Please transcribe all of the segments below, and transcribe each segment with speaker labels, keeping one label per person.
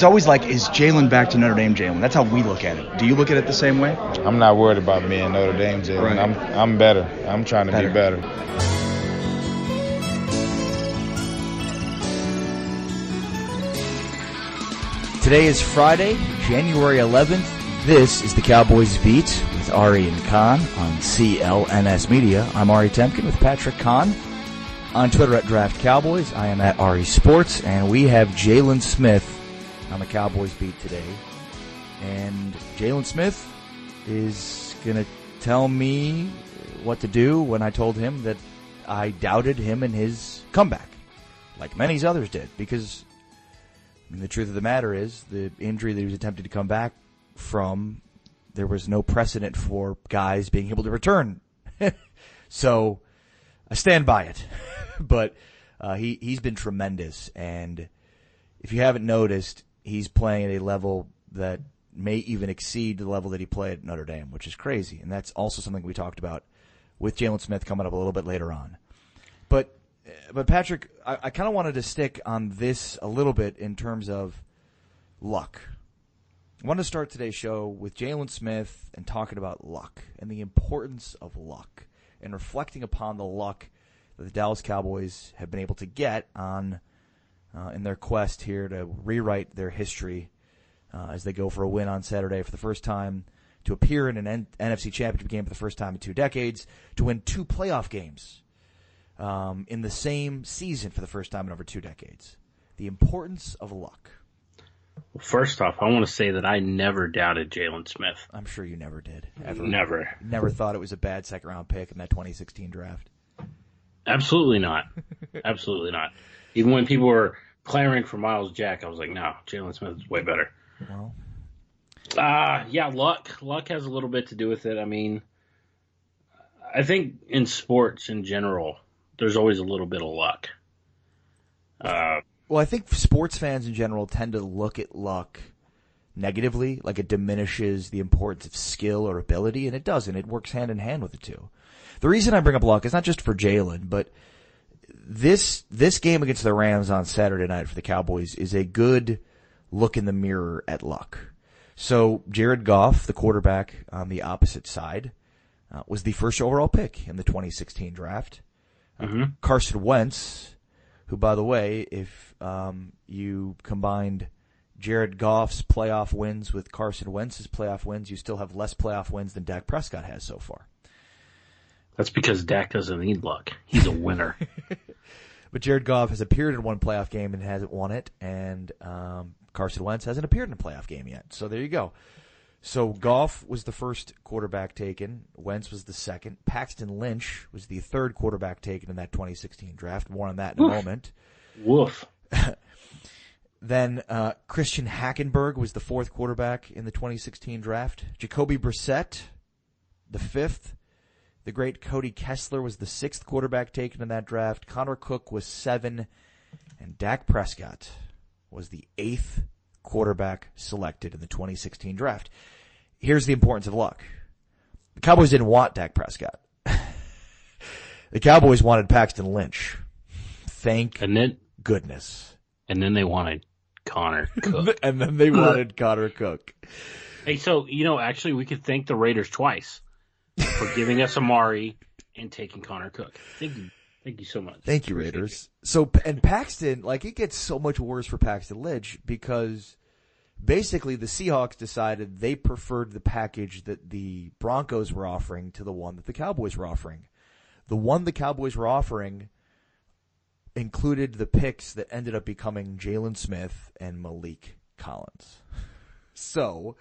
Speaker 1: it's always like, is Jaylon back to Notre Dame Jaylon? That's how we look at it. Do you look at it the same way?
Speaker 2: I'm not worried about being Notre Dame Jaylon.
Speaker 1: Right.
Speaker 2: I'm better. I'm trying to be better.
Speaker 3: Today is Friday, January 11th. This is the Cowboys Beat with Ari and Conn on CLNS Media. I'm Ari Temkin with Patrick Conn. On Twitter at Draft Cowboys, I am at Ari Sports, and we have Jaylon Smith on the Cowboys Beat today. And Jaylon Smith is going to tell me what to do when I told him that I doubted him and his comeback, like many others did, because the truth of the matter is the injury that he was attempting to come back from, there was no precedent for guys being able to return. So I stand by it. But he's been tremendous, and if you haven't noticed, he's playing at a level that may even exceed the level that he played at Notre Dame, which is crazy. And that's also something we talked about with Jaylon Smith coming up a little bit later on. But Patrick, I kind of wanted to stick on this a little bit in terms of luck. I wanted to start today's show with Jaylon Smith and talking about luck and the importance of luck and reflecting upon the luck that the Dallas Cowboys have been able to get on in their quest here to rewrite their history as they go for a win on Saturday for the first time, to appear in an NFC Championship game for the first time in 2 decades, to win 2 playoff games in the same season for the first time in over 2 decades. The importance of luck.
Speaker 4: Well, first off, I want to say that I never doubted Jaylon Smith.
Speaker 3: I'm sure you never did. Ever.
Speaker 4: Never
Speaker 3: Thought it was a bad second-round pick in that 2016 draft.
Speaker 4: Absolutely not. Absolutely not. Even when people were clamoring for Miles Jack, I was like, no, Jaylon Smith is way better.
Speaker 3: Well,
Speaker 4: yeah, luck. Luck has a little bit to do with it. I mean, I think in sports in general, there's always a little bit of luck.
Speaker 3: Well, I think sports fans in general tend to look at luck negatively, like it diminishes the importance of skill or ability, and it doesn't. It works hand in hand with the two. The reason I bring up luck is not just for Jaylon, but this game against the Rams on Saturday night for the Cowboys is a good look in the mirror at luck. So Jared Goff, the quarterback on the opposite side, was the first overall pick in the 2016 draft. Carson Wentz, who, by the way, if you combined Jared Goff's playoff wins with Carson Wentz's playoff wins, you still have less playoff wins than Dak Prescott has so far.
Speaker 4: That's because Dak doesn't need luck. He's a winner.
Speaker 3: But Jared Goff has appeared in one playoff game and hasn't won it, and Carson Wentz hasn't appeared in a playoff game yet. So there you go. So Goff was the first quarterback taken. Wentz was the second. Paxton Lynch was the third quarterback taken in that 2016 draft. More on that in a moment.
Speaker 4: Woof.
Speaker 3: Then Christian Hackenberg was the fourth quarterback in the 2016 draft. Jacoby Brissett, the fifth. The great Cody Kessler was the sixth quarterback taken in that draft. Connor Cook was 7. And Dak Prescott was the 8th quarterback selected in the 2016 draft. Here's the importance of luck. The Cowboys didn't want Dak Prescott. The Cowboys wanted Paxton Lynch. Thank goodness.
Speaker 4: And then they wanted Connor Cook.
Speaker 3: And then they wanted Connor Cook.
Speaker 4: Hey, so, actually we could thank the Raiders twice for giving us Amari and taking Connor Cook. Thank you. Thank you so much.
Speaker 3: Thank you, Raiders. So, and Paxton, it gets so much worse for Paxton Lynch because basically the Seahawks decided they preferred the package that the Broncos were offering to the one that the Cowboys were offering. The one the Cowboys were offering included the picks that ended up becoming Jaylon Smith and Malik Collins. So,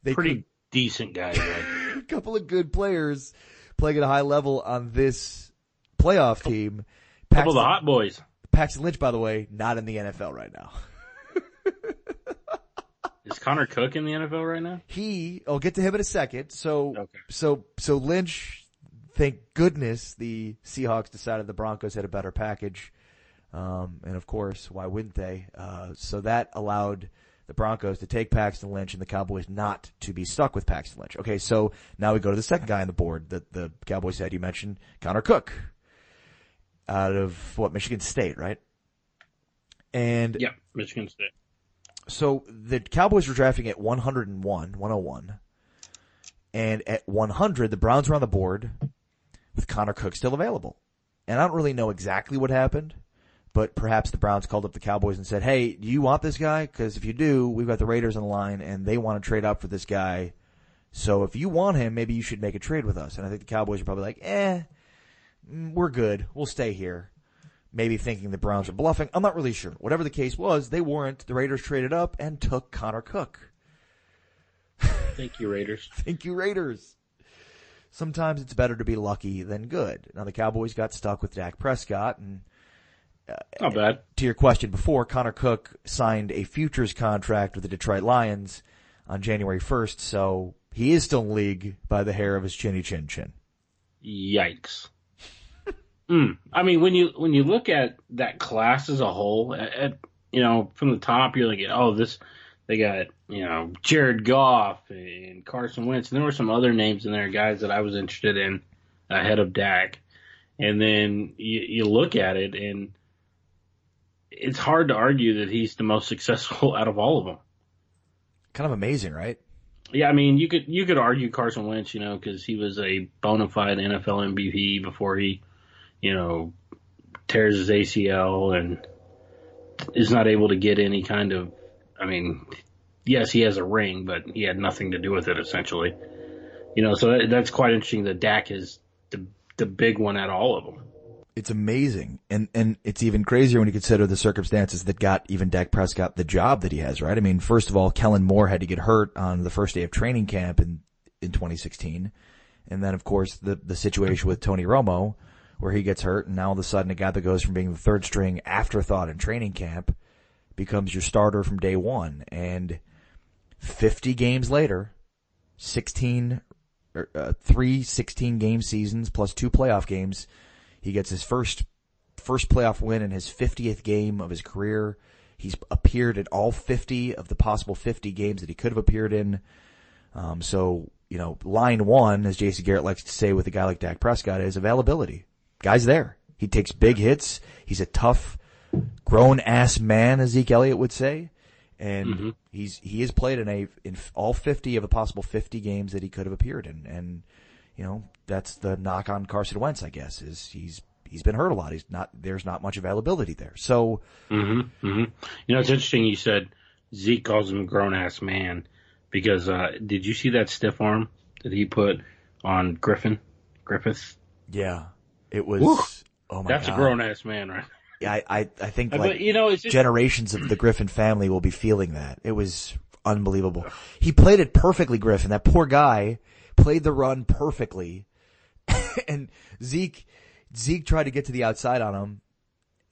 Speaker 3: they
Speaker 4: pretty decent guys, right?
Speaker 3: A couple of good players playing at a high level on this playoff team.
Speaker 4: Couple of the hot boys.
Speaker 3: Paxton Lynch, by the way, not in the NFL right now.
Speaker 4: Is Connor Cook in the NFL right now?
Speaker 3: I'll get to him in a second. So Lynch, thank goodness the Seahawks decided the Broncos had a better package. And of course, why wouldn't they? So that allowed the Broncos to take Paxton Lynch and the Cowboys not to be stuck with Paxton Lynch. Okay, so now we go to the second guy on the board that the Cowboys had. You mentioned Connor Cook out of Michigan State, right? And
Speaker 4: yeah, Michigan State.
Speaker 3: So the Cowboys were drafting at 101. And at 100, the Browns were on the board with Connor Cook still available. And I don't really know exactly what happened, but perhaps the Browns called up the Cowboys and said, hey, do you want this guy? Because if you do, we've got the Raiders on the line, and they want to trade up for this guy. So if you want him, maybe you should make a trade with us. And I think the Cowboys are probably like, we're good. We'll stay here. Maybe thinking the Browns are bluffing. I'm not really sure. Whatever the case was, they weren't. The Raiders traded up and took Connor Cook.
Speaker 4: Thank you, Raiders.
Speaker 3: Thank you, Raiders. Sometimes it's better to be lucky than good. Now, the Cowboys got stuck with Dak Prescott. And
Speaker 4: not bad.
Speaker 3: To your question before, Connor Cook signed a futures contract with the Detroit Lions on January 1st, so he is still in the league by the hair of his chinny chin chin.
Speaker 4: Yikes. I mean, when you look at that class as a whole, from the top, you're like, they got, Jared Goff and Carson Wentz, and there were some other names in there, guys that I was interested in ahead of Dak. And then you look at it, and it's hard to argue that he's the most successful out of all of them.
Speaker 3: Kind of amazing, right?
Speaker 4: Yeah, I mean, you could argue Carson Wentz, because he was a bona fide NFL MVP before he, tears his ACL and is not able to get any kind of, yes, he has a ring, but he had nothing to do with it, essentially. So that's quite interesting that Dak is the big one out of all of them.
Speaker 3: It's amazing. And it's even crazier when you consider the circumstances that got even Dak Prescott the job that he has, right? I mean, first of all, Kellen Moore had to get hurt on the first day of training camp in 2016. And then, of course, the situation with Tony Romo, where he gets hurt, and now all of a sudden a guy that goes from being the third string afterthought in training camp becomes your starter from day one. And 50 games later, 3 16-game seasons plus 2 playoff games, he gets his first playoff win in his 50th game of his career. He's appeared in all 50 of the possible 50 games that he could have appeared in. So, line one, as Jason Garrett likes to say with a guy like Dak Prescott, is availability. Guy's there. He takes big hits. He's a tough, grown-ass man, as Zeke Elliott would say. And he has played in all 50 of the possible 50 games that he could have appeared in. And, that's the knock on Carson Wentz, I guess, is he's been hurt a lot. There's not much availability there. So,
Speaker 4: it's interesting you said Zeke calls him a grown-ass man because, did you see that stiff arm that he put on Griffith?
Speaker 3: Yeah. It was, oh my God.
Speaker 4: That's a grown-ass man, right?
Speaker 3: Yeah, I think
Speaker 4: it's just,
Speaker 3: generations of the Griffin family will be feeling that. It was unbelievable. He played it perfectly, Griffin. That poor guy played the run perfectly. And Zeke tried to get to the outside on him.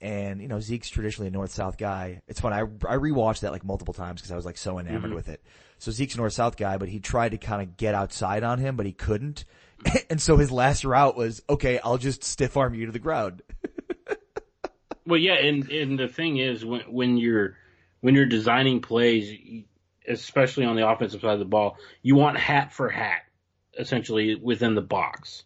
Speaker 3: And, Zeke's traditionally a north-south guy. It's funny. I rewatched that like multiple times because I was like so enamored with it. So Zeke's a north-south guy, but he tried to kind of get outside on him, but he couldn't. And so his last route was, okay, I'll just stiff arm you to the ground.
Speaker 4: Well, yeah, and the thing is, when you're designing plays, especially on the offensive side of the ball, you want hat for hat, essentially within the box.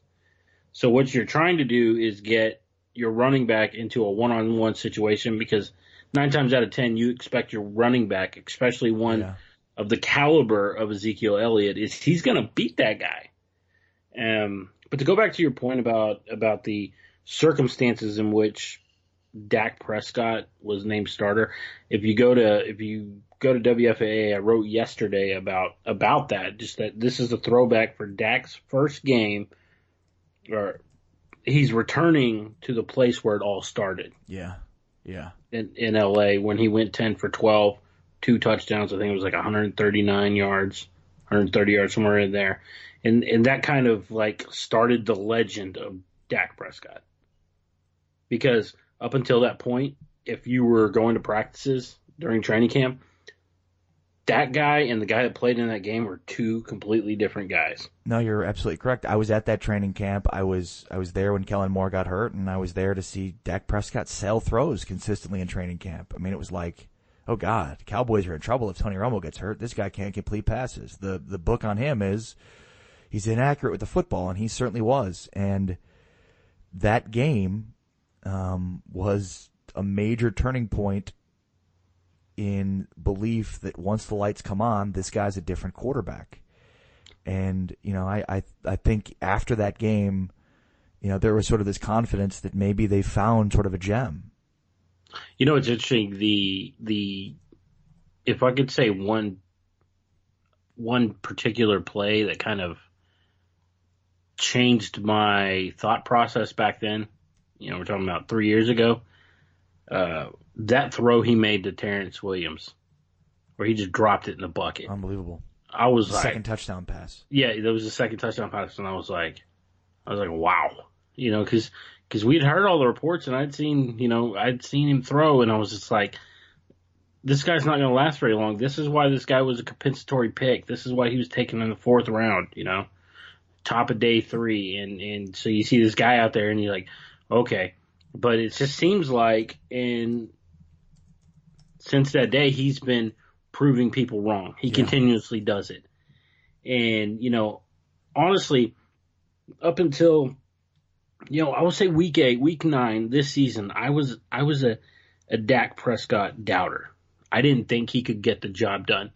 Speaker 4: So what you're trying to do is get your running back into a one-on-one situation because 9 times out of 10 you expect your running back, especially one of the caliber of Ezekiel Elliott, he's going to beat that guy. But to go back to your point about the circumstances in which Dak Prescott was named starter, if you go to WFAA, I wrote yesterday about that, just that this is a throwback for Dak's first game, or he's returning to the place where it all started.
Speaker 3: Yeah.
Speaker 4: In LA when he went 10 for 12, 2 touchdowns. I think it was like 139 yards, 130 yards, somewhere in there. And that kind of like started the legend of Dak Prescott. Because up until that point, if you were going to practices during training camp, that guy and the guy that played in that game were 2 completely different guys.
Speaker 3: No, you're absolutely correct. I was at that training camp. I was there when Kellen Moore got hurt, and I was there to see Dak Prescott sell throws consistently in training camp. I mean, it was like, oh God, Cowboys are in trouble if Tony Romo gets hurt. This guy can't complete passes. The book on him is he's inaccurate with the football, and he certainly was. And that game was a major turning point in belief that once the lights come on, this guy's a different quarterback. And, I think after that game, there was sort of this confidence that maybe they found sort of a gem.
Speaker 4: It's interesting. If I could say one particular play that kind of changed my thought process back then, we're talking about 3 years ago, that throw he made to Terrence Williams, where he just dropped it in the bucket.
Speaker 3: Unbelievable.
Speaker 4: I was like,
Speaker 3: second touchdown pass.
Speaker 4: Yeah, there was a second touchdown pass, and I was like, wow, because we'd heard all the reports, and I'd seen him throw, and I was just like, this guy's not going to last very long. This is why this guy was a compensatory pick. This is why he was taken in the 4th round, top of day 3. And so you see this guy out there and you're like, okay. But it just seems like since that day, he's been proving people wrong. He continuously does it. And, honestly, up until, I would say week 8, week 9 this season, I was a Dak Prescott doubter. I didn't think he could get the job done.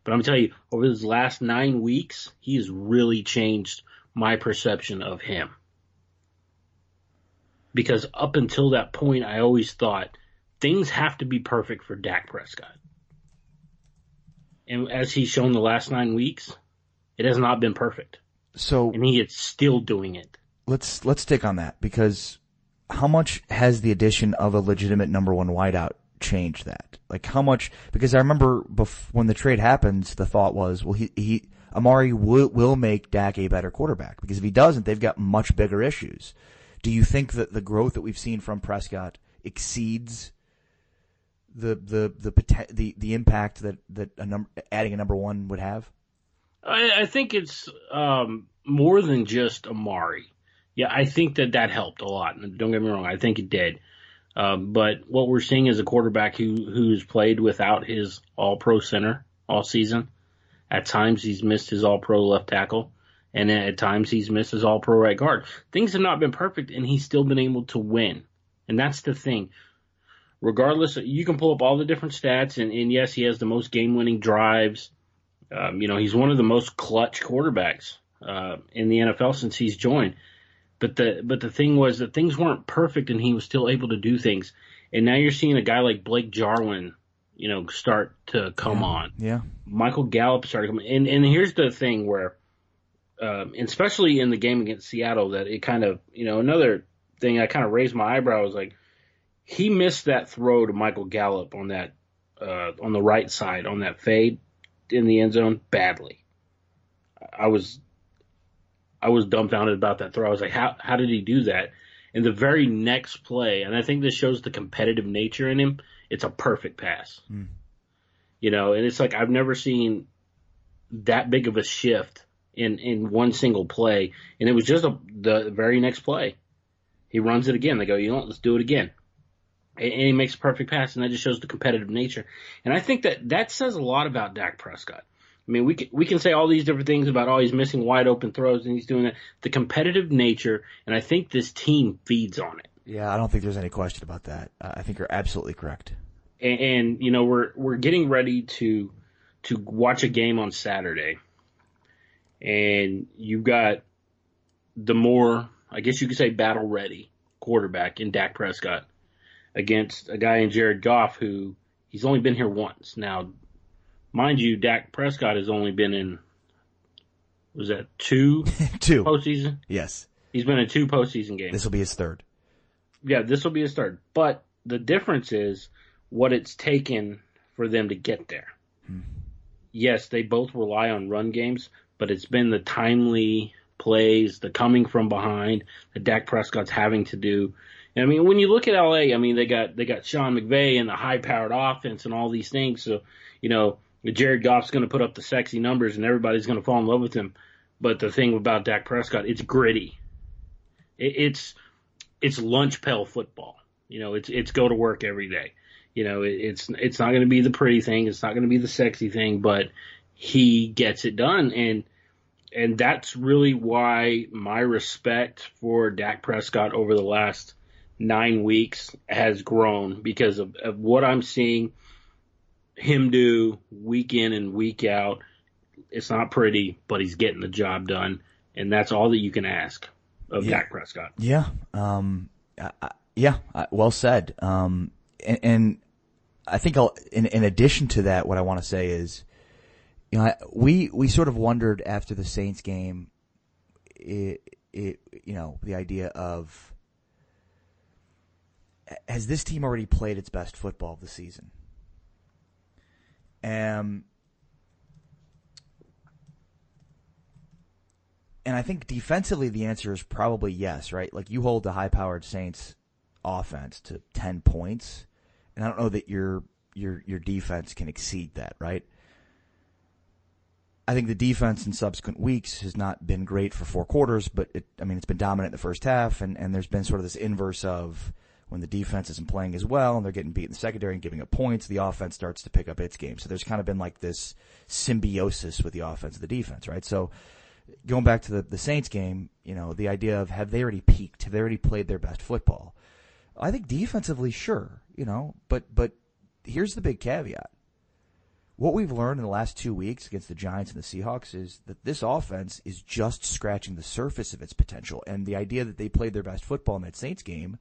Speaker 4: But I'm going to tell you, over his last 9 weeks, he has really changed my perception of him. Because up until that point, I always thought things have to be perfect for Dak Prescott. And as he's shown the last 9 weeks, it has not been perfect. And he is still doing it.
Speaker 3: Let's stick on that, because how much has the addition of a legitimate number 1 wideout changed that? Like how much? Because I remember when the trade happens, the thought was, well, Amari will make Dak a better quarterback, because if he doesn't, they've got much bigger issues. Do you think that the growth that we've seen from Prescott exceeds the impact that adding a number 1 would have?
Speaker 4: I think it's more than just Amari. Yeah, I think that helped a lot. Don't get me wrong, I think it did. But what we're seeing is a quarterback who's played without his all-pro center all season. At times he's missed his all-pro left tackle, and at times he's missed his all-pro right guard. Things have not been perfect, and he's still been able to win. And that's the thing. Regardless, you can pull up all the different stats, and yes, he has the most game-winning drives. He's one of the most clutch quarterbacks in the NFL since he's joined. But the thing was that things weren't perfect, and he was still able to do things. And now you're seeing a guy like Blake Jarwin, start to come on.
Speaker 3: Yeah.
Speaker 4: Michael Gallup started coming. And here's the thing where, especially in the game against Seattle, that it kind of, another thing I kind of raised my eyebrow was like, he missed that throw to Michael Gallup on that, on the right side, on that fade in the end zone badly. I was dumbfounded about that throw. I was like, how did he do that? And the very next play, and I think this shows the competitive nature in him, it's a perfect pass. And it's like I've never seen that big of a shift in one single play. And it was just the very next play. He runs it again. They go, let's do it again. And he makes a perfect pass, and that just shows the competitive nature. And I think that says a lot about Dak Prescott. I mean, we can say all these different things about, he's missing wide open throws and he's doing that. The competitive nature, and I think this team feeds on it.
Speaker 3: Yeah, I don't think there's any question about that. I think you're absolutely correct.
Speaker 4: And we're getting ready to watch a game on Saturday, and you've got the more, I guess you could say, battle ready quarterback in Dak Prescott against a guy in Jared Goff who he's only been here once. Now, mind you, Dak Prescott has only been in, was that two postseason?
Speaker 3: Yes.
Speaker 4: He's been in 2 postseason games.
Speaker 3: This will be his 3rd.
Speaker 4: Yeah, this will be his 3rd. But the difference is what it's taken for them to get there. Yes, they both rely on run games, but it's been the timely plays, the coming from behind that Dak Prescott's having to do. And I mean, when you look at LA, I mean, they got Sean McVay and the high-powered offense and all these things. So, Jared Goff's going to put up the sexy numbers and everybody's going to fall in love with him. But the thing about Dak Prescott, it's gritty. It's lunch pail football. It's go to work every day. It's not going to be the pretty thing. It's not going to be the sexy thing, but he gets it done. And that's really why my respect for Dak Prescott over the last 9 weeks has grown, because of what I'm seeing him do week in and week out. It's not pretty, but he's getting the job done, and that's all that you can ask of Dak Prescott.
Speaker 3: Yeah. Well said. And I think in addition to that, what I want to say is, we sort of wondered after the Saints game, the idea of, has this team already played its best football of the season? And I think defensively the answer is probably yes, right? Like, you hold the high-powered Saints offense to 10 points, and I don't know that your defense can exceed that, right? I think the defense in subsequent weeks has not been great for 4 quarters, but it's been dominant in the first half, and there's been sort of this inverse of when the defense isn't playing as well and they're getting beat in the secondary and giving up points, the offense starts to pick up its game. So there's kind of been like this symbiosis with the offense and the defense, right? So going back to the Saints game, the idea of, have they already peaked? Have they already played their best football? I think defensively, sure, but here's the big caveat. What we've learned in the last 2 weeks against the Giants and the Seahawks is that this offense is just scratching the surface of its potential. And the idea that they played their best football in that Saints game,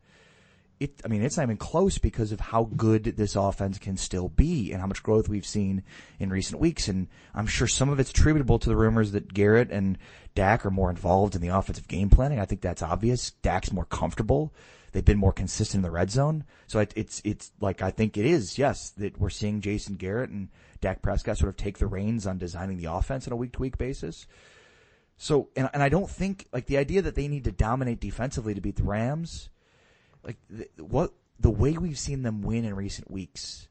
Speaker 3: it's not even close because of how good this offense can still be and how much growth we've seen in recent weeks. And I'm sure some of it's attributable to the rumors that Garrett and Dak are more involved in the offensive game planning. I think that's obvious. Dak's more comfortable. They've been more consistent in the red zone. So it's like, I think it is, yes, that we're seeing Jason Garrett and Dak Prescott sort of take the reins on designing the offense on a week-to-week basis. So, and I don't think, like, the idea that they need to dominate defensively to beat the Rams, like, the way we've seen them win in recent weeks,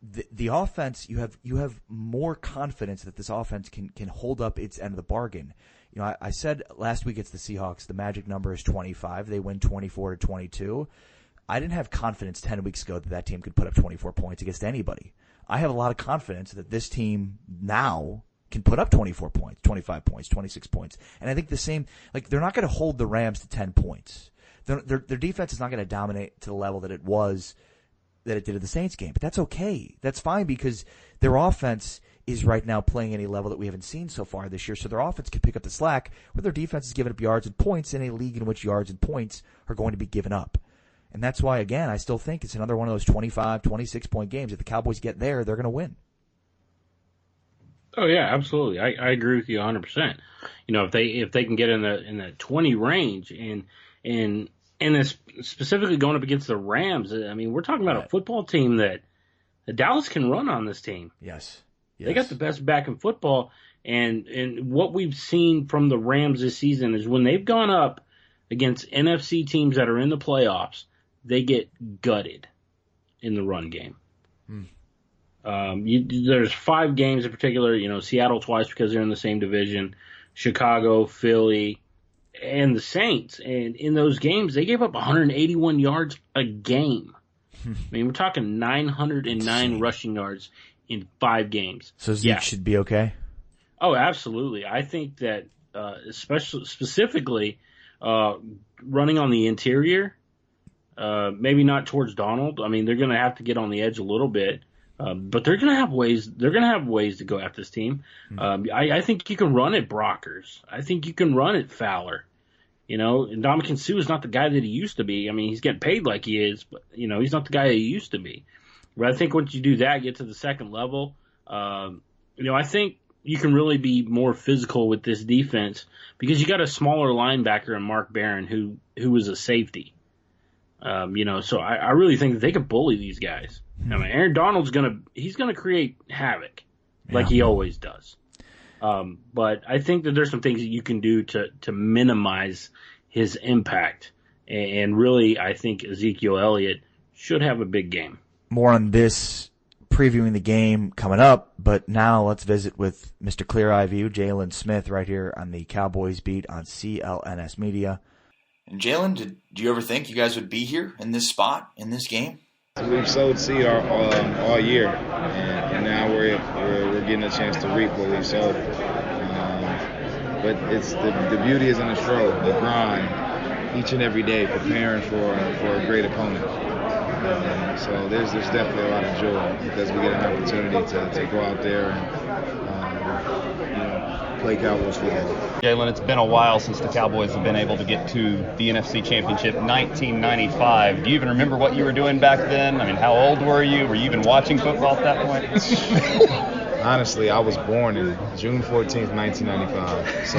Speaker 3: the offense, you have more confidence that this offense can hold up its end of the bargain. I said last week it's the Seahawks, the magic number is 25. They win 24-22. I didn't have confidence 10 weeks ago that team could put up 24 points against anybody. I have a lot of confidence that this team now can put up 24 points, 25 points, 26 points. And I think the same, like, they're not going to hold the Rams to 10 points. Their defense is not going to dominate to the level that it did at the Saints game. But that's okay. That's fine because their offense is right now playing at a level that we haven't seen so far this year. So their offense can pick up the slack where their defense is giving up yards and points in a league in which yards and points are going to be given up. And that's why, again, I still think it's another one of those 25, 26-point games. If the Cowboys get there, they're going to win.
Speaker 4: Oh yeah, absolutely. I agree with you 100%. If they can get in the 20 range and it's specifically going up against the Rams, we're talking about a football team that Dallas can run on this team.
Speaker 3: Yes.
Speaker 4: They got the best back in football, and what we've seen from the Rams this season is when they've gone up against NFC teams that are in the playoffs, they get gutted in the run game. There's 5 games in particular, Seattle twice because they're in the same division, Chicago, Philly, and the Saints. And in those games, they gave up 181 yards a game. We're talking 909 rushing yards in 5 games.
Speaker 3: So Zeke should be okay?
Speaker 4: Oh, absolutely. I think that specifically running on the interior, maybe not towards Donald. They're going to have to get on the edge a little bit, but they're going to have ways. They're going to have ways to go at this team. I think you can run at Brockers. I think you can run at Fowler. And Ndamukong Suh is not the guy that he used to be. He's getting paid like he is, but he's not the guy he used to be. But I think once you do that, get to the second level, I think you can really be more physical with this defense because you got a smaller linebacker in Mark Barron who was a safety. So I really think that they can bully these guys. Aaron Donald's he's gonna create havoc like he always does. But I think that there's some things that you can do to minimize his impact. And really, I think Ezekiel Elliott should have a big game.
Speaker 3: More on this, previewing the game coming up, but now let's visit with Mr. Clear Eye View, Jaylon Smith, right here on the Cowboys beat on CLNS Media. And Jaylon, did you ever think you guys would be here in this spot, in this game?
Speaker 2: We've sowed seed all year, and now we're getting a chance to reap what we sowed. But it's the beauty is in the struggle, the grind, each and every day preparing for a great opponent. So there's definitely a lot of joy because we get an opportunity to go out there and play Cowboys football.
Speaker 5: Jaylon, it's been a while since the Cowboys have been able to get to the NFC Championship, 1995. Do you even remember what you were doing back then? I mean, how old were you? Were you even watching football at that point?
Speaker 2: Honestly, I was born in June 14th, 1995. So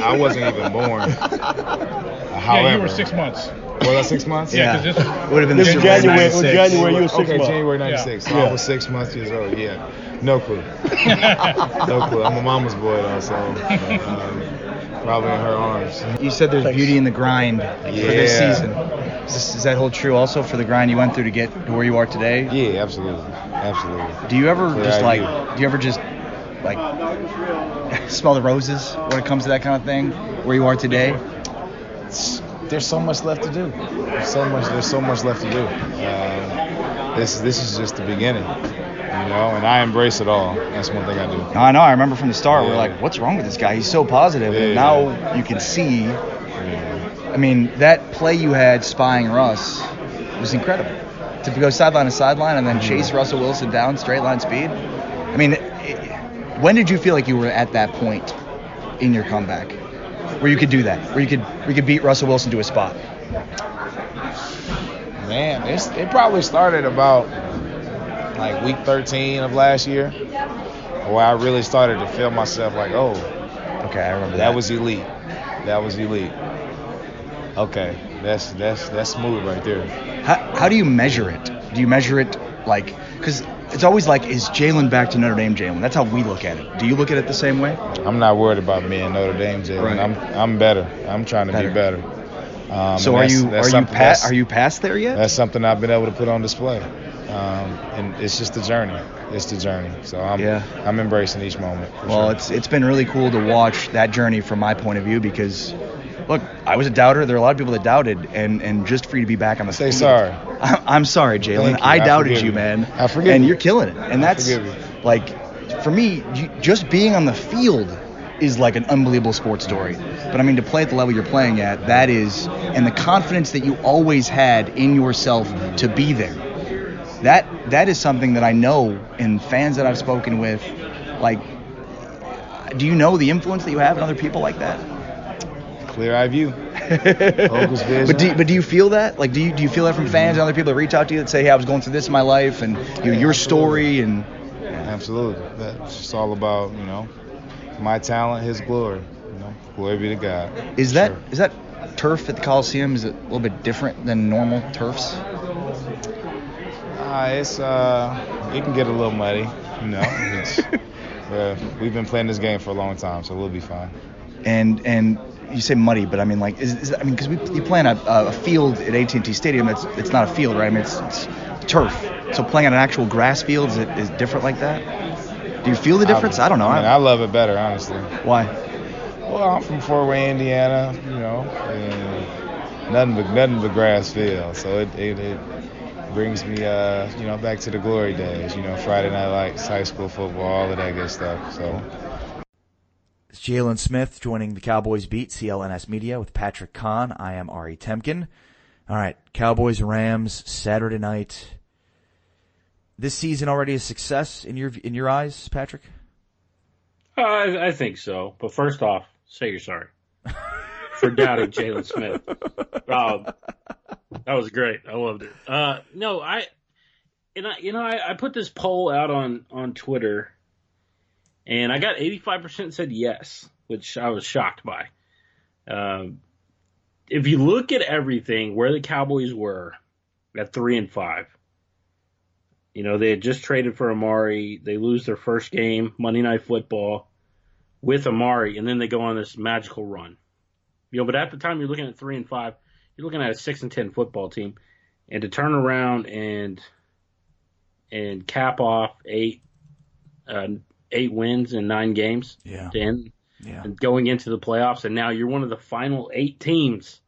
Speaker 2: I wasn't even born. However,
Speaker 6: yeah, you were 6 months.
Speaker 2: Was I 6 months?
Speaker 6: Yeah, because this
Speaker 1: would have been
Speaker 6: this
Speaker 1: January.
Speaker 5: January, you were 6 months.
Speaker 2: January 96. So I was 6 months years old. Yeah, no clue. No clue. I'm a mama's boy though, so probably in her arms.
Speaker 1: You said there's beauty in the grind for this season. Does that hold true also for the grind you went through to get to where you are today?
Speaker 2: Yeah, absolutely.
Speaker 1: Do you ever just smell the roses when it comes to that kind of thing? Where you are today?
Speaker 2: There's so much left to do. There's so much left to do. This is just the beginning, and I embrace it all. That's one thing I do.
Speaker 1: I know. I remember from the start, we're like, what's wrong with this guy? He's so positive. And now you can see. I mean, that play you had spying Russ was incredible. To go sideline to sideline and then chase Russell Wilson down straight line speed. I mean, when did you feel like you were at that point in your comeback where you could do that, where you could beat Russell Wilson to a spot?
Speaker 2: Man, it probably started about like week 13 of last year, where I really started to feel myself like, oh,
Speaker 1: okay, I remember
Speaker 2: that was elite. Okay, that's smooth right there.
Speaker 1: How do you measure it? Do you measure it because it's always like, is Jaylon back to Notre Dame Jaylon? That's how we look at it. Do you look at it the same way?
Speaker 2: I'm not worried about being Notre Dame Jaylon. Right. I'm better. I'm trying to be better.
Speaker 1: So are you past there yet?
Speaker 2: That's something I've been able to put on display. And it's just the journey. It's the journey. So I'm embracing each moment.
Speaker 1: Well, it's been really cool to watch that journey from my point of view because, look, I was a doubter. There are a lot of people that doubted, and just for you to be back on the field.
Speaker 2: Say sorry.
Speaker 1: I'm sorry, Jaylon. I doubted you, man.
Speaker 2: I forgive you.
Speaker 1: And you're killing it. And that's like, for me, just being on the field is like an unbelievable sports story. But I mean, to play at the level you're playing at, that is, and the confidence that you always had in yourself to be there. That is something that I know in fans that I've spoken with. Like, do you know the influence that you have in other people like that?
Speaker 2: Clear eye view. Focus vision.
Speaker 1: But do you feel that? Like, do you feel that from fans and other people that reach out to you that say, hey, I was going through this in my life, and your story and.
Speaker 2: Absolutely. That's just all about my talent, His glory. Glory be to God.
Speaker 1: Is that turf at the Coliseum? Is it a little bit different than normal turfs?
Speaker 2: It can get a little muddy. We've been playing this game for a long time, so we'll be fine.
Speaker 1: And you say muddy, but I mean, like, because you play on a field at AT&T Stadium. It's not a field, right? I mean, it's turf. So playing on an actual grass field is different like that. Do you feel the difference? I don't know.
Speaker 2: I love it better, honestly.
Speaker 1: Why?
Speaker 2: Well, I'm from Fort Wayne, Indiana. And nothing but grass field. So it brings me back to the glory days. Friday Night Lights, high school football, all of that good stuff. So.
Speaker 3: It's Jaylon Smith joining the Cowboys Beat, CLNS Media, with Patrick Conn. I am Ari Temkin. All right, Cowboys Rams Saturday night. This season already a success in your eyes, Patrick?
Speaker 4: I think so. But first off, say you're sorry for doubting Jaylon Smith. That was great. I loved it. I put this poll out on Twitter, and I got 85% said yes, which I was shocked by. If you look at everything, where the Cowboys were at 3-5, they had just traded for Amari. They lose their first game, Monday Night Football, with Amari, and then they go on this magical run. But at the time you're looking at 3-5, you're looking at a 6-10 football team, and to turn around and cap off eight wins in 9 games, to end, and going into the playoffs, and now you're one of the final 8 teams,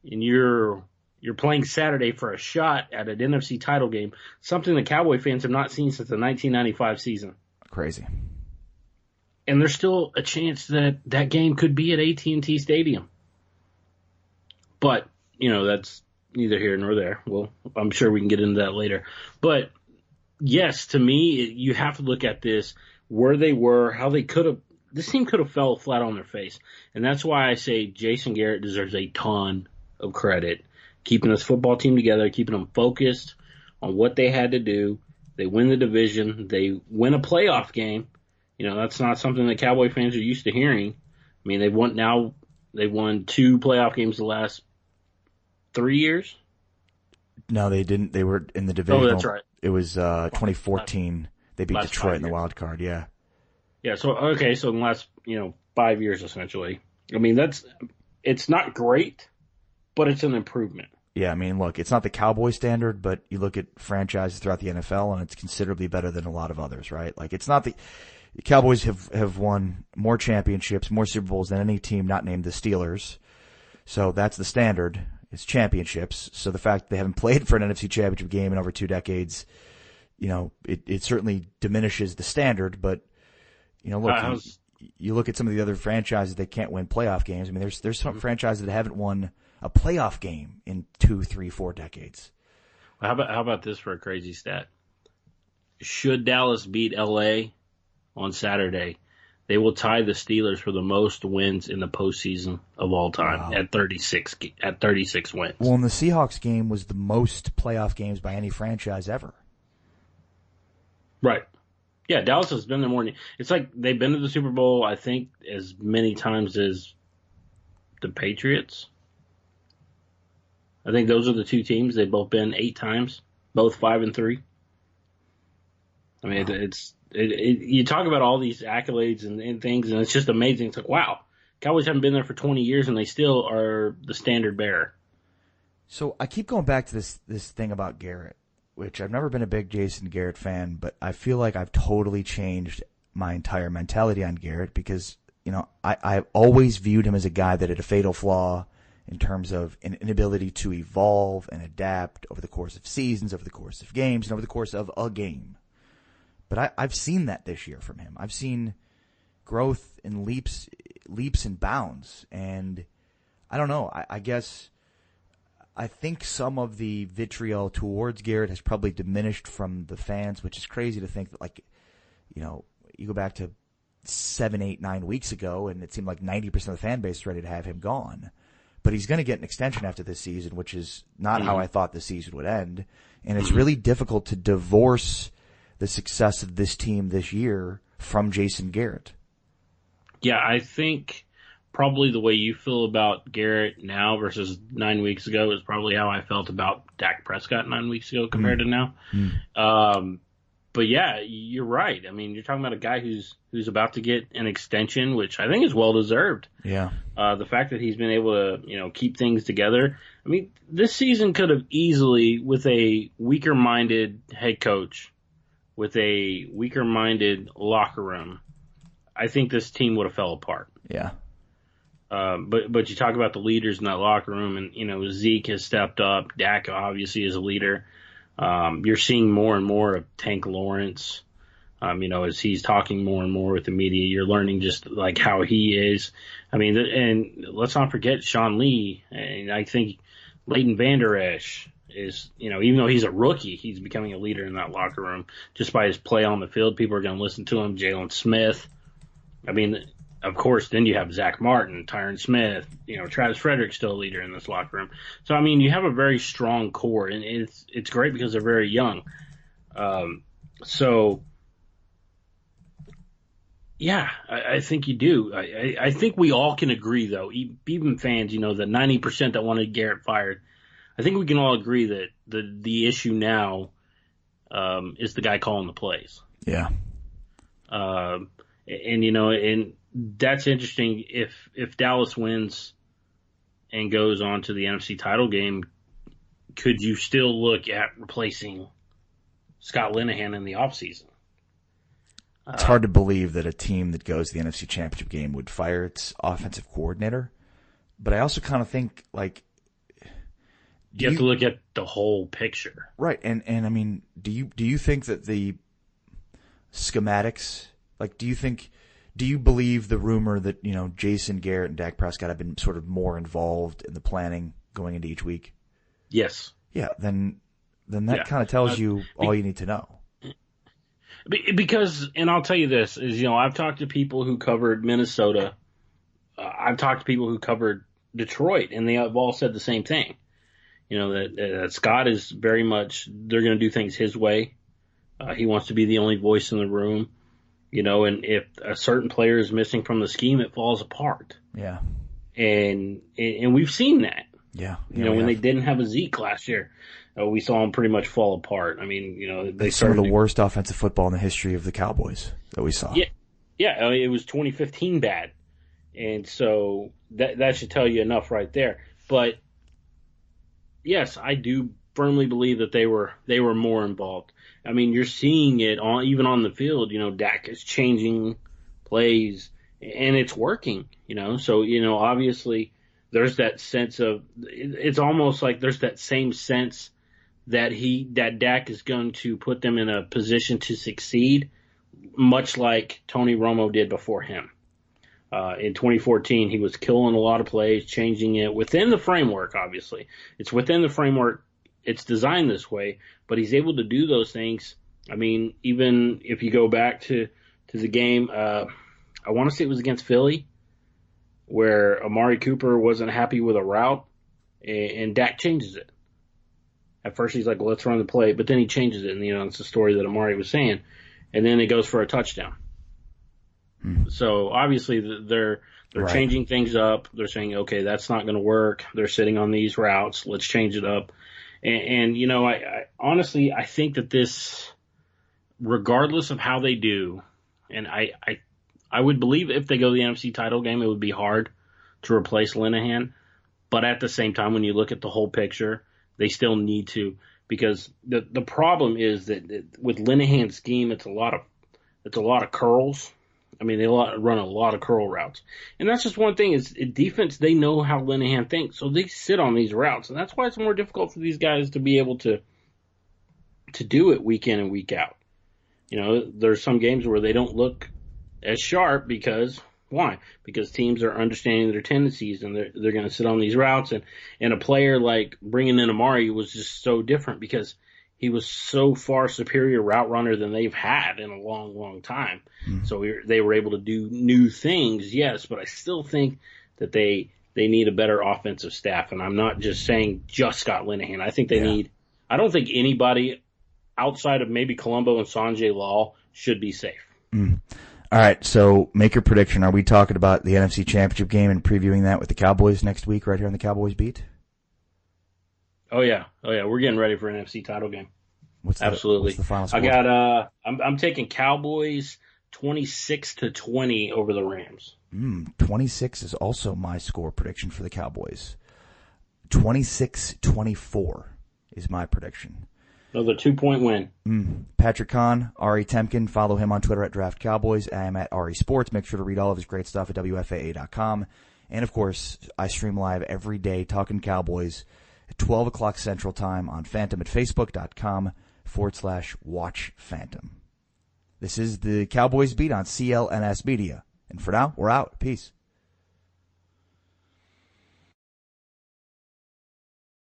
Speaker 4: and you're playing Saturday for a shot at an NFC title game, something the Cowboy fans have not seen since the 1995 season.
Speaker 3: Crazy.
Speaker 4: And there's still a chance that game could be at AT&T Stadium. But, neither here nor there. Well, I'm sure we can get into that later. But yes, to me, you have to look at this, where they were, how they could have. This team could have fell flat on their face. And that's why I say Jason Garrett deserves a ton of credit. Keeping this football team together, keeping them focused on what they had to do. They win the division. They win a playoff game. That's not something that Cowboy fans are used to hearing. I mean, they've won 2 playoff games the last 3 years.
Speaker 3: No, they didn't. They were in the divisional.
Speaker 4: Oh, that's right.
Speaker 3: It was 2014. They beat Detroit in the wild card. Yeah.
Speaker 4: Yeah. So in the last 5 years essentially. I mean, it's not great, but it's an improvement.
Speaker 3: Yeah, I mean, look, it's not the Cowboy standard, but you look at franchises throughout the NFL, and it's considerably better than a lot of others, right? Like, it's not the Cowboys have won more championships, more Super Bowls than any team not named the Steelers. So that's the standard. It's championships. So the fact that they haven't played for an NFC championship game in over 2 decades, it certainly diminishes the standard. But, look, you look at some of the other franchises that can't win playoff games. I mean, there's some franchises that haven't won a playoff game in 2, 3, 4 decades.
Speaker 4: How about this for a crazy stat? Should Dallas beat LA on Saturday, they will tie the Steelers for the most wins in the postseason of all time at 36 wins.
Speaker 3: Well, and the Seahawks game was the most playoff games by any franchise ever.
Speaker 4: Right. Yeah, Dallas has been there more than it's like they've been to the Super Bowl, I think, as many times as the Patriots. I think those are the 2 teams. They've both been 8 times, both 5-3. I mean, you talk about all these accolades and things, and it's just amazing. It's like, wow, Cowboys haven't been there for 20 years, and they still are the standard bearer.
Speaker 3: So I keep going back to this thing about Garrett, which I've never been a big Jason Garrett fan, but I feel like I've totally changed my entire mentality on Garrett because, I've always viewed him as a guy that had a fatal flaw in terms of an inability to evolve and adapt over the course of seasons, over the course of games, and over the course of a game. But I've seen that this year from him. I've seen growth in leaps and bounds. And I don't know. I guess I think some of the vitriol towards Garrett has probably diminished from the fans, which is crazy to think that, you go back to 7, 8, 9 weeks ago, and it seemed like 90% of the fan base is ready to have him gone. But he's going to get an extension after this season, which is not how I thought the season would end. And it's really difficult to divorce the success of this team this year from Jason Garrett.
Speaker 4: Yeah, I think probably the way you feel about Garrett now versus 9 weeks ago is probably how I felt about Dak Prescott 9 weeks ago compared to now. But yeah, you're right. I mean, you're talking about a guy who's about to get an extension, which I think is well deserved.
Speaker 3: Yeah.
Speaker 4: The fact that he's been able to, keep things together. I mean, this season could have easily, with a weaker-minded head coach, with a weaker-minded locker room, I think this team would have fell apart.
Speaker 3: Yeah.
Speaker 4: But you talk about the leaders in that locker room, and Zeke has stepped up. Dak obviously is a leader. You're seeing more and more of Tank Lawrence. As he's talking more and more with the media, you're learning just like how he is. I mean, and let's not forget Sean Lee, and I think Leighton Vander Esch is, even though he's a rookie, he's becoming a leader in that locker room just by his play on the field. People are going to listen to him. Jaylon Smith. I mean, of course, then you have Zach Martin, Tyron Smith, Travis Frederick's still a leader in this locker room. So, I mean, you have a very strong core, and it's great because they're very young. Yeah, I think you do. I think we all can agree, though, even fans, the 90% that wanted Garrett fired, I think we can all agree that the issue now is the guy calling the plays.
Speaker 3: Yeah.
Speaker 4: And that's interesting. If Dallas wins and goes on to the NFC title game, could you still look at replacing Scott Linehan in the offseason?
Speaker 3: It's hard to believe that a team that goes to the NFC Championship game would fire its offensive coordinator. But I also kind of think,
Speaker 4: you have to look at the whole picture.
Speaker 3: Right. And I mean, do you think that the schematics, do you believe the rumor that, Jason Garrett and Dak Prescott have been sort of more involved in the planning going into each week?
Speaker 4: Yes.
Speaker 3: Yeah, then that kind of tells you all you need to know.
Speaker 4: Because, and I'll tell you this, is, I've talked to people who covered Minnesota. I've talked to people who covered Detroit, and they have all said the same thing. That Scott is very much, they're going to do things his way. He wants to be the only voice in the room, and if a certain player is missing from the scheme, it falls apart.
Speaker 3: Yeah.
Speaker 4: And we've seen that.
Speaker 3: Yeah.
Speaker 4: When they didn't have a Zeke last year, we saw him pretty much fall apart. I mean, they
Speaker 3: some of
Speaker 4: started
Speaker 3: the worst offensive football in the history of the Cowboys that we saw.
Speaker 4: Yeah, it was 2015 bad. And so that should tell you enough right there. But yes, I do firmly believe that they were more involved. I mean, you're seeing it even on the field. Dak is changing plays, and it's working. So obviously there's that sense of, it's almost like there's that same sense that Dak is going to put them in a position to succeed, much like Tony Romo did before him. In 2014, he was killing a lot of plays, changing it within the framework, obviously. It's within the framework. It's designed this way, but he's able to do those things. I mean, even if you go back to the game, I want to say it was against Philly, where Amari Cooper wasn't happy with a route, and Dak changes it. At first, he's like, well, let's run the play, but then he changes it, and, it's the story that Amari was saying, and then it goes for a touchdown. So obviously they're right. Changing things up. They're saying, okay, that's not going to work. They're sitting on these routes. Let's change it up. And I honestly, I think that this, regardless of how they do, and I would believe if they go to the NFC title game, it would be hard to replace Linehan. But at the same time, when you look at the whole picture, they still need to, because the problem is that with Linehan's scheme, it's a lot of curls. I mean, they run a lot of curl routes. And that's just one thing is defense, they know how Linehan thinks. So they sit on these routes. And that's why it's more difficult for these guys to be able to do it week in and week out. There's some games where they don't look as sharp because, why? Because teams are understanding their tendencies and they're going to sit on these routes. And a player like bringing in Amari was just so different because he was so far superior route runner than they've had in a long, long time. So they were able to do new things, yes, but I still think that they need a better offensive staff. And I'm not just saying just Scott Linehan. I think they need – I don't think anybody outside of maybe Colombo and Sanjay Lal should be safe.
Speaker 3: All right, so make your prediction. Are we talking about the NFC Championship game and previewing that with the Cowboys next week right here on the Cowboys Beat?
Speaker 4: Oh yeah. We're getting ready for an NFC title game. Absolutely.
Speaker 3: What's the final score?
Speaker 4: I got. I'm taking Cowboys 26-20 over the Rams.
Speaker 3: 26 is also my score prediction for the Cowboys. 26-24 is my prediction.
Speaker 4: Another 2-point win.
Speaker 3: Patrick Conn, Ari Temkin. Follow him on Twitter at Draft Cowboys. I am at Ari Sports. Make sure to read all of his great stuff at WFAA.com. And of course, I stream live every day talking Cowboys at 12 o'clock Central Time on Phantom at Facebook.com/Watch Phantom. This is the Cowboys Beat on CLNS Media. And for now, we're out. Peace.